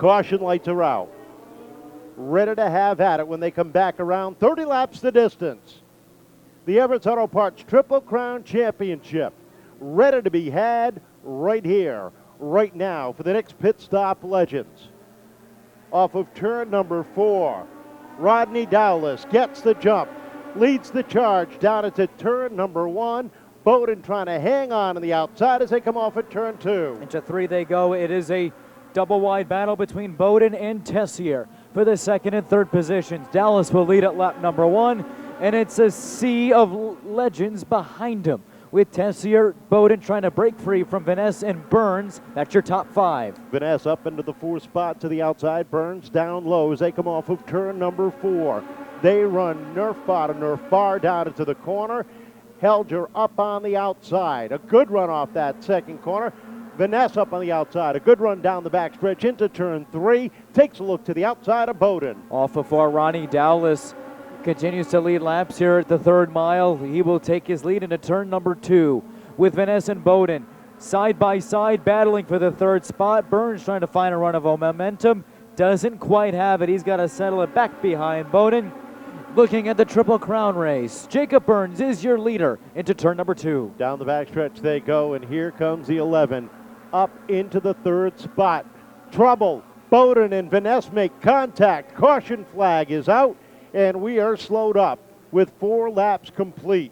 Caution lights are out. Ready to have at it when they come back around. 30 laps the distance. The Everett Auto Parts Triple Crown Championship. Ready to be had right here, right now for the next pit stop legends. Off of turn number 4, Rodney Dowless gets the jump, leads the charge down into turn number 1. Bowden trying to hang on the outside as they come off at turn 2. Into 3 they go. It is a double-wide battle between Bowden and Tessier for the 2nd and 3rd positions. Dowless will lead at lap number 1, and it's a sea of legends behind him, with Tessier, Bowden trying to break free from Vanasse and Burns. That's your top 5. Vanasse up into the 4th spot to the outside. Burns down low as they come off of turn number 4. They run Nerf bar to Nerf bar down into the corner. Helger up on the outside. A good run off that 2nd corner. Vanasse up on the outside. A good run down the backstretch into turn 3. Takes a look to the outside of Bowden. Off of 4, Ronnie Dowless continues to lead laps here at the 3rd mile. He will take his lead into turn number 2 with Vanasse and Bowden side by side battling for the 3rd spot. Burns trying to find a run of momentum. Doesn't quite have it. He's got to settle it back behind Bowden. Looking at the Triple Crown race, Jacob Burns is your leader into turn number 2. Down the backstretch they go, and here comes the 11 up into the 3rd spot. Trouble. Bowden and Vanasse make contact. Caution flag is out, and we are slowed up with 4 laps complete.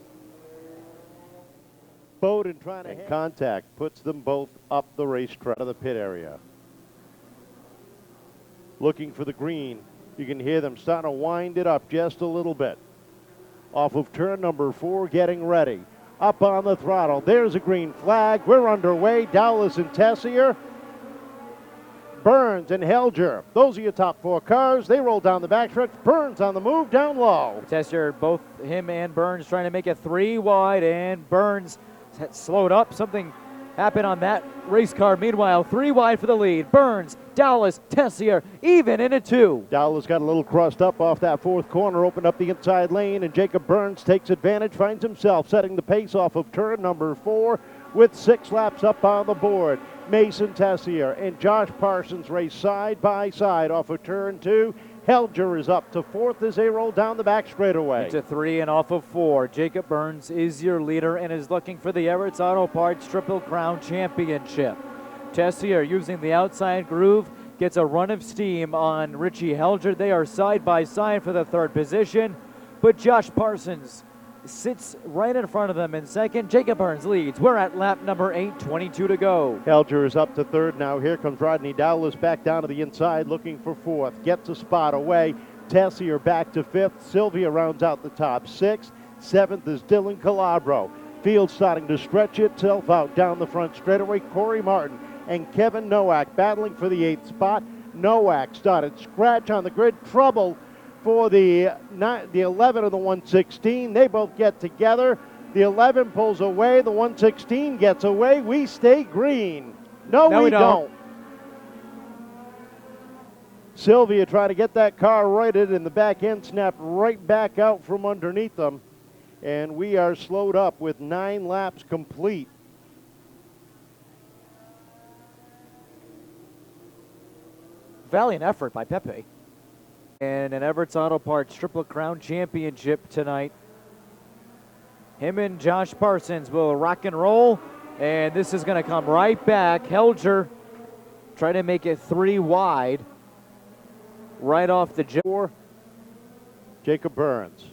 Bowden trying to contact puts them both up the racetrack of the pit area. Looking for the green. You can hear them starting to wind it up just a little bit. Off of turn number 4, getting ready. Up on the throttle. There's a green flag. We're underway. Dowless and Tessier. Burns and Helger. Those are your top 4 cars. They roll down the backstretch. Burns on the move down low. Tessier, both him and Burns trying to make it 3 wide, and Burns slowed up. Something happened on that race car. Meanwhile, 3 wide for the lead. Burns, Dowless, Tessier, even into 2. Dowless got a little crossed up off that 4th corner, opened up the inside lane, and Jacob Burns takes advantage, finds himself setting the pace off of turn number 4 with 6 laps up on the board. Mason Tessier and Josh Parsons race side by side off of turn 2. Helger is up to 4th as they roll down the back straightaway. Into 3 and off of 4. Jacob Burns is your leader and is looking for the Everett Auto Parts Triple Crown Championship. Tessier, using the outside groove, gets a run of steam on Richie Helger. They are side by side for the 3rd position, but Josh Parsons sits right in front of them in 2nd. Jacob Burns leads. We're at lap number 8, 22 to go. Helger is up to 3rd now. Here comes Rodney Dowless back down to the inside looking for 4th. Gets a spot away. Tessier back to 5th. Silvia rounds out the top 6. 7th is Dylan Calabro. Field starting to stretch itself out down the front straightaway. Corey Martin and Kevin Nowak battling for the 8th spot. Nowak started scratch on the grid. Trouble for the 11 and the 116. They both get together. The 11 pulls away. The 116 gets away. We stay green. No, we don't. Silvia trying to get that car righted, and the back end snapped right back out from underneath them. And we are slowed up with 9 laps complete. Valiant effort by Pepe. And an Everett Auto Parts Triple Crown Championship tonight. Him and Josh Parsons will rock and roll, and this is going to come right back. Helger trying to make it 3 wide right off the jump. Jacob Burns,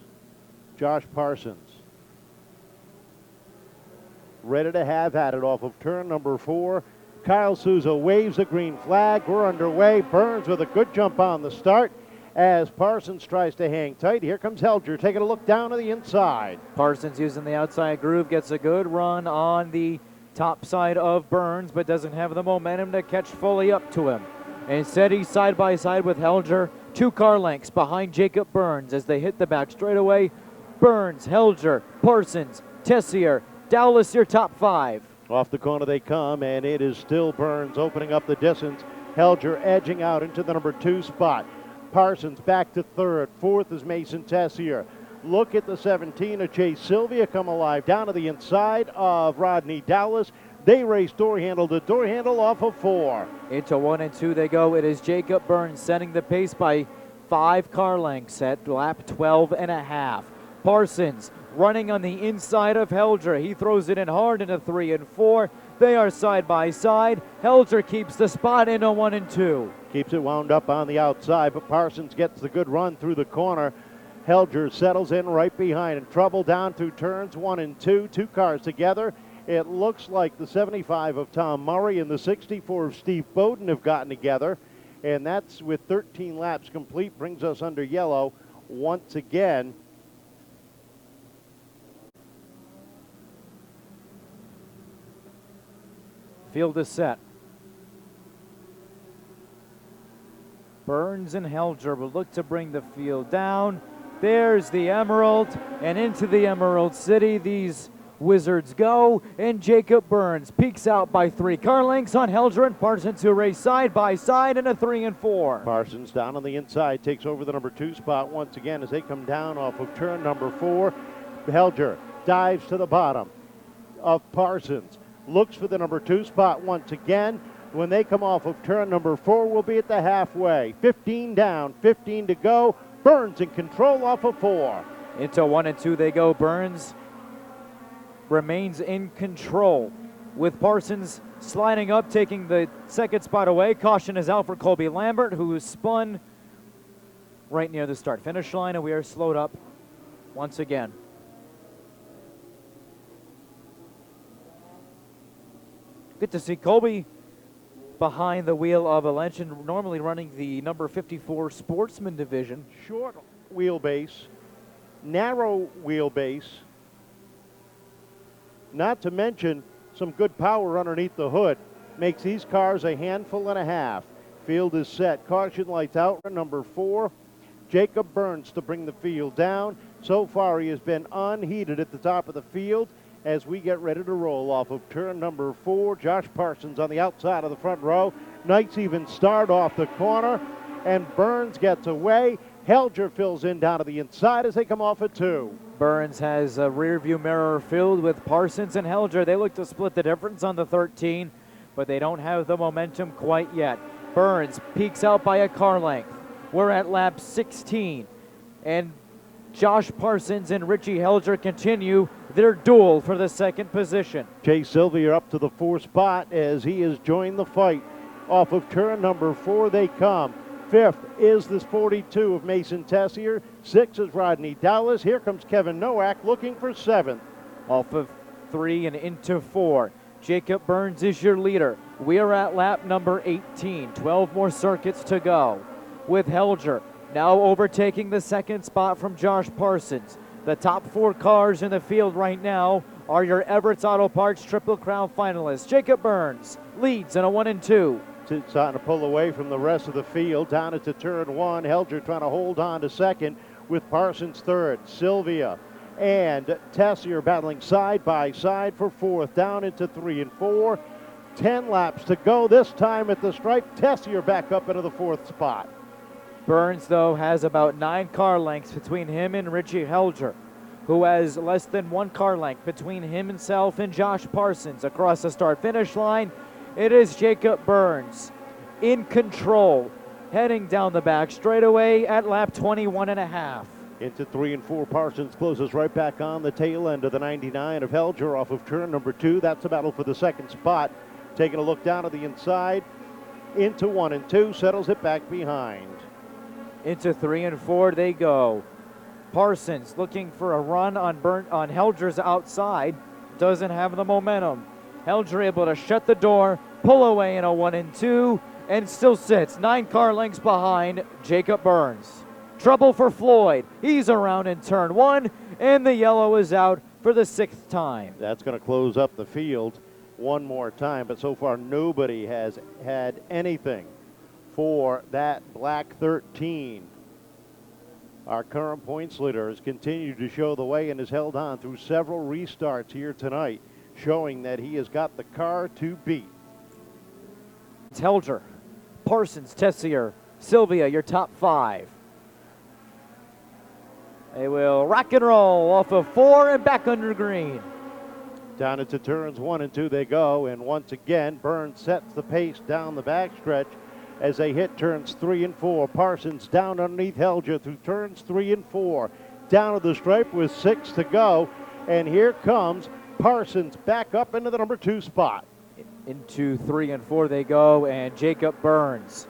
Josh Parsons, ready to have at it off of turn number 4. Kyle Souza waves the green flag. We're underway. Burns with a good jump on the start as Parsons tries to hang tight. Here comes Helger taking a look down to the inside. Parsons using the outside groove, gets a good run on the top side of Burns, but doesn't have the momentum to catch fully up to him. Instead, he's side by side with Helger, 2 car lengths behind Jacob Burns as they hit the back straightaway. Burns, Helger, Parsons, Tessier, Dowless, your top 5. Off the corner they come, and it is still Burns opening up the distance. Helger edging out into the number 2 spot. Parsons back to 3rd. 4th is Mason Tessier. Look at the 17 of Chase Silvia come alive down to the inside of Rodney Dowless. They race door handle to door handle off of 4. Into 1 and 2 they go. It is Jacob Burns setting the pace by 5 car lengths at lap 12 and a half. Parsons running on the inside of Helger. He throws it in hard into 3 and 4. They are side by side. Helger keeps the spot into 1 and 2. Keeps it wound up on the outside, but Parsons gets the good run through the corner. Helger settles in right behind, and trouble down through turns 1 and 2. 2 cars together. It looks like the 75 of Tom Murray and the 64 of Steve Bowden have gotten together, and that's with 13 laps complete, brings us under yellow once again. Field is set. Burns and Helger will look to bring the field down. There's the Emerald, and into the Emerald City these Wizards go, and Jacob Burns peeks out by 3 car lengths on Helger and Parsons, who race side by side in a 3 and 4. Parsons down on the inside takes over the number 2 spot once again as they come down off of turn number 4. Helger dives to the bottom of Parsons, looks for the number 2 spot once again. When they come off of turn number 4, we'll be at the halfway. 15 down, 15 to go. Burns in control off of 4. Into 1 and 2 they go. Burns remains in control with Parsons sliding up, taking the second spot away. Caution is out for Colby Lambert, who spun right near the start-finish line, and we are slowed up once again. Good to see Colby behind the wheel of a legend, normally running the number 54 Sportsman division. Short wheelbase, narrow wheelbase, not to mention some good power underneath the hood. Makes these cars a handful and a half. Field is set. Caution lights out for number 4. Jacob Burns to bring the field down. So far he has been unheated at the top of the field as we get ready to roll off of turn number 4. Josh Parsons on the outside of the front row. Nice even start off the corner, and Burns gets away. Helger fills in down to the inside as they come off at 2. Burns has a rear view mirror filled with Parsons and Helger. They look to split the difference on the 13, but they don't have the momentum quite yet. Burns peeks out by a car length. We're at lap 16, and Josh Parsons and Richie Helger continue their duel for the second position. Chase Silvia up to the 4th spot as he has joined the fight. Off of turn number 4 they come. 5th is this 42 of Mason Tessier. 6th is Rodney Dowless. Here comes Kevin Nowak looking for 7th. Off of 3 and into 4. Jacob Burns is your leader. We are at lap number 18. 12 more circuits to go. With Helger now overtaking the second spot from Josh Parsons. The top 4 cars in the field right now are your Everett's Auto Parts Triple Crown finalists. Jacob Burns leads in a 1 and 2. Starting to pull away from the rest of the field. Down into turn 1. Helger trying to hold on to second with Parsons third. Silvia and Tessier battling side by side for 4th. Down into 3 and 4. 10 laps to go. This time at the stripe, Tessier back up into the 4th spot. Burns, though, has about 9 car lengths between him and Richie Helger, who has less than 1 car length between himself and Josh Parsons. Across the start-finish line, it is Jacob Burns in control, heading down the back straightaway at lap 21 and a half. Into 3 and 4, Parsons closes right back on the tail end of the 99 of Helger off of turn number 2. That's a battle for the second spot. Taking a look down to the inside. Into 1 and 2, settles it back behind. Into 3 and 4 they go. Parsons looking for a run on Helger's outside. Doesn't have the momentum. Helger able to shut the door, pull away in a 1 and 2, and still sits 9 car lengths behind Jacob Burns. Trouble for Floyd. He's around in turn 1, and the yellow is out for the 6th time. That's going to close up the field one more time, but so far nobody has had anything for that black 13. Our current points leader has continued to show the way and has held on through several restarts here tonight, showing that he has got the car to beat. It's Helger, Parsons, Tessier, Silvia, your top 5. They will rock and roll off of 4 and back under green. Down into turns 1 and 2 they go, and once again, Burns sets the pace down the backstretch as they hit turns 3 and 4. Parsons down underneath Helger through turns 3 and 4. Down to the stripe with 6 to go, and here comes Parsons back up into the number 2 spot. Into 3 and 4 they go, and Jacob Burns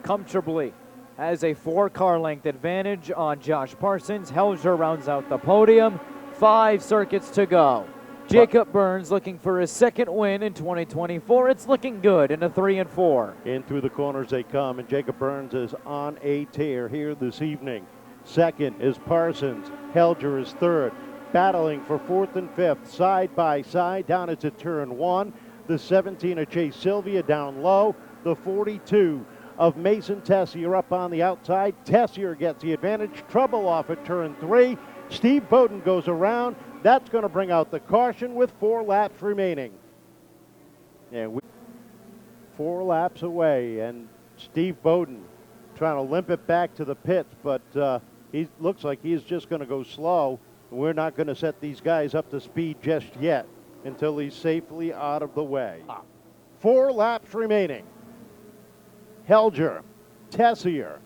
comfortably has a 4-car length advantage on Josh Parsons. Helger rounds out the podium. 5 circuits to go. Jacob Burns looking for his 2nd win in 2024. It's looking good in a 3 and 4. In through the corners they come, and Jacob Burns is on a tear here this evening. 2nd is Parsons. Helger is 3rd. Battling for 4th and 5th, side by side, down into turn 1. The 17 of Chase Silvia down low. The 42 of Mason Tessier up on the outside. Tessier gets the advantage. Trouble off at turn 3. Steve Bowden goes around. That's going to bring out the caution with 4 laps remaining. And 4 laps away, and Steve Bowden trying to limp it back to the pits, but he looks like he's just going to go slow. We're not going to set these guys up to speed just yet until he's safely out of the way. 4 laps remaining. Helger, Tessier,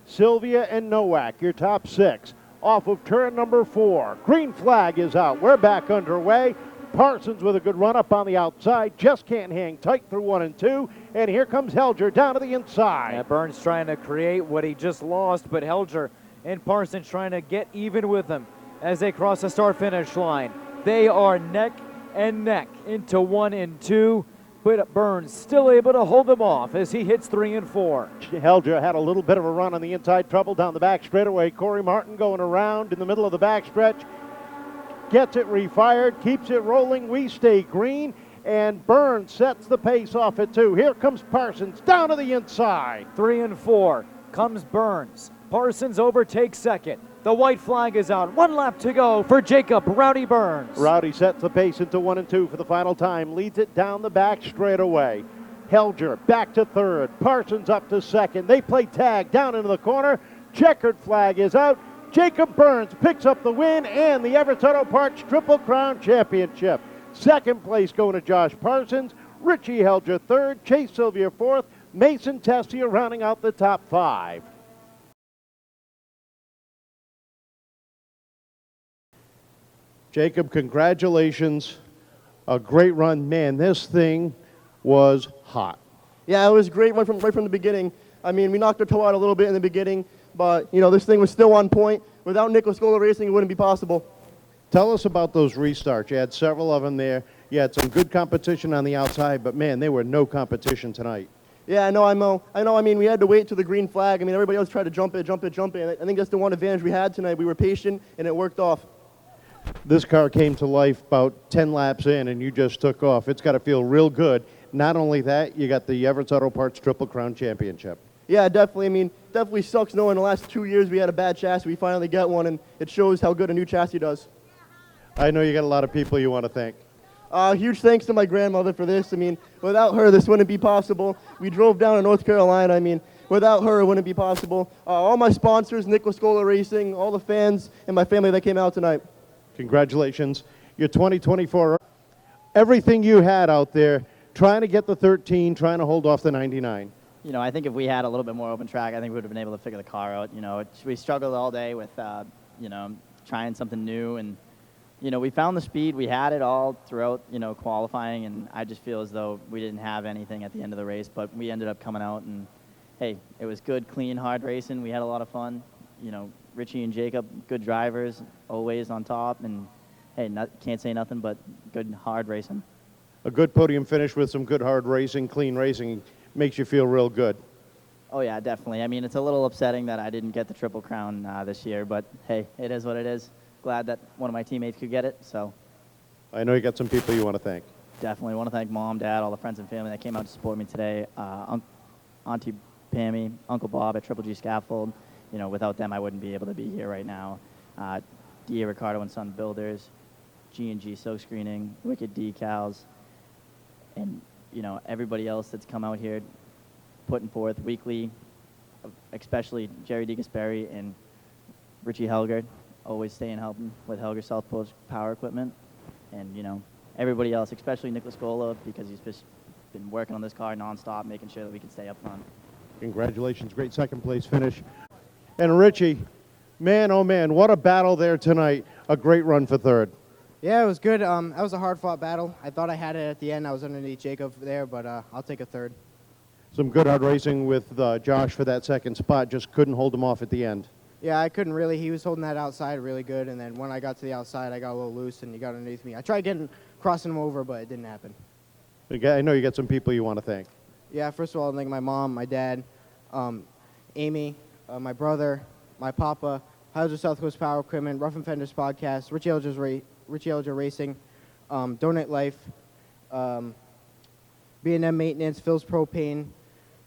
Silvia, and Nowak, your top 6. Off of turn number 4. Green flag is out. We're back underway. Parsons with a good run up on the outside. Just can't hang tight through 1 and 2. And here comes Helger down to the inside. Yeah, Burns trying to create what he just lost, but Helger and Parsons trying to get even with him as they cross the start-finish line. They are neck and neck into 1 and 2. But Burns still able to hold them off as he hits 3 and 4. Helger had a little bit of a run on the inside, trouble down the back straightaway. Corey Martin going around in the middle of the backstretch. Gets it refired, keeps it rolling. We stay green, and Burns sets the pace off at 2. Here comes Parsons down to the inside. 3 and 4 comes Burns. Parsons overtakes 2nd. The white flag is out. 1 lap to go for Jacob Rowdy Burns. Rowdy sets the pace into 1 and 2 for the final time. Leads it down the back straightaway. Helger back to 3rd. Parsons up to 2nd. They play tag down into the corner. Checkered flag is out. Jacob Burns picks up the win and the Everett Auto Parts Triple Crown Championship. 2nd place going to Josh Parsons. Richie Helger 3rd. Chase Silvia 4th. Mason Tessier rounding out the top 5. Jacob, congratulations. A great run. Man, this thing was hot. Yeah, it was a great run right from the beginning. I mean, we knocked our toe out a little bit in the beginning, but, you know, this thing was still on point. Without Nick Lascuola Racing, it wouldn't be possible. Tell us about those restarts. You had several of them there. You had some good competition on the outside, but, man, they were no competition tonight. Yeah, I know. I mean, we had to wait till the green flag. I mean, everybody else tried to jump it. I think that's the one advantage we had tonight. We were patient, and it worked off. This car came to life about 10 laps in, and you just took off. It's got to feel real good. Not only that, you got the Everett Auto Parts Triple Crown Championship. Yeah, definitely. I mean, definitely sucks knowing the last 2 years we had a bad chassis. We finally get one, and it shows how good a new chassis does. I know you got a lot of people you want to thank. Huge thanks to my grandmother for this. I mean, without her, this wouldn't be possible. We drove down to North Carolina. I mean, without her, it wouldn't be possible. All my sponsors, Nick Lascuola Racing, all the fans, and my family that came out tonight. Congratulations. Your 2024, everything you had out there, trying to get the 13, trying to hold off the 99. You know, I think if we had a little bit more open track, I think we would have been able to figure the car out. You know, we struggled all day with, you know, trying something new. And, you know, we found the speed. We had it all throughout, you know, qualifying. And I just feel as though we didn't have anything at the end of the race. But we ended up coming out. And, hey, it was good, clean, hard racing. We had a lot of fun. You know, Richie and Jacob, good drivers, always on top. And, hey, can't say nothing but good, hard racing. A good podium finish with some good hard racing, clean racing, makes you feel real good. Oh, yeah, definitely. I mean, it's a little upsetting that I didn't get the Triple Crown this year, but, hey, it is what it is. Glad that one of my teammates could get it, so. I know you got some people you want to thank. Definitely want to thank Mom, Dad, all the friends and family that came out to support me today. Auntie Pammy, Uncle Bob at Triple G Scaffold. You know, without them, I wouldn't be able to be here right now. D.A. Ricardo and Son Builders, G&G Silk Screening, Wicked Decals, and, you know, everybody else that's come out here putting forth weekly, especially Jerry DeGasperi and Richie Helger, always staying helping with Helger South Post Power Equipment. and everybody else, especially Nick Lascuola, because he's just been working on this car nonstop, making sure that we can stay up front. Congratulations, great second place finish. And Richie, man, oh man, what a battle there tonight. A great run for third. Yeah, it was good. That was a hard-fought battle. I thought I had it at the end. I was underneath Jacob there, but I'll take a third. Some good hard racing with Josh for that second spot, just couldn't hold him off at the end. Yeah, I couldn't really. He was holding that outside really good, and then when I got to the outside, I got a little loose, and he got underneath me. I tried crossing him over, but it didn't happen. I know you got some people you want to thank. Yeah, first of all, I thank my mom, my dad, Amy, my brother, my papa, Helger South Coast Power Equipment, Rough and Fenders Podcast, Richie Helger Racing, Donut Life, B&M Maintenance, Phil's Propane,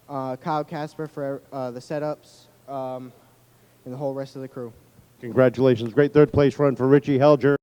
Kyle Casper for the setups, and the whole rest of the crew. Congratulations. Great third place run for Richie Helger.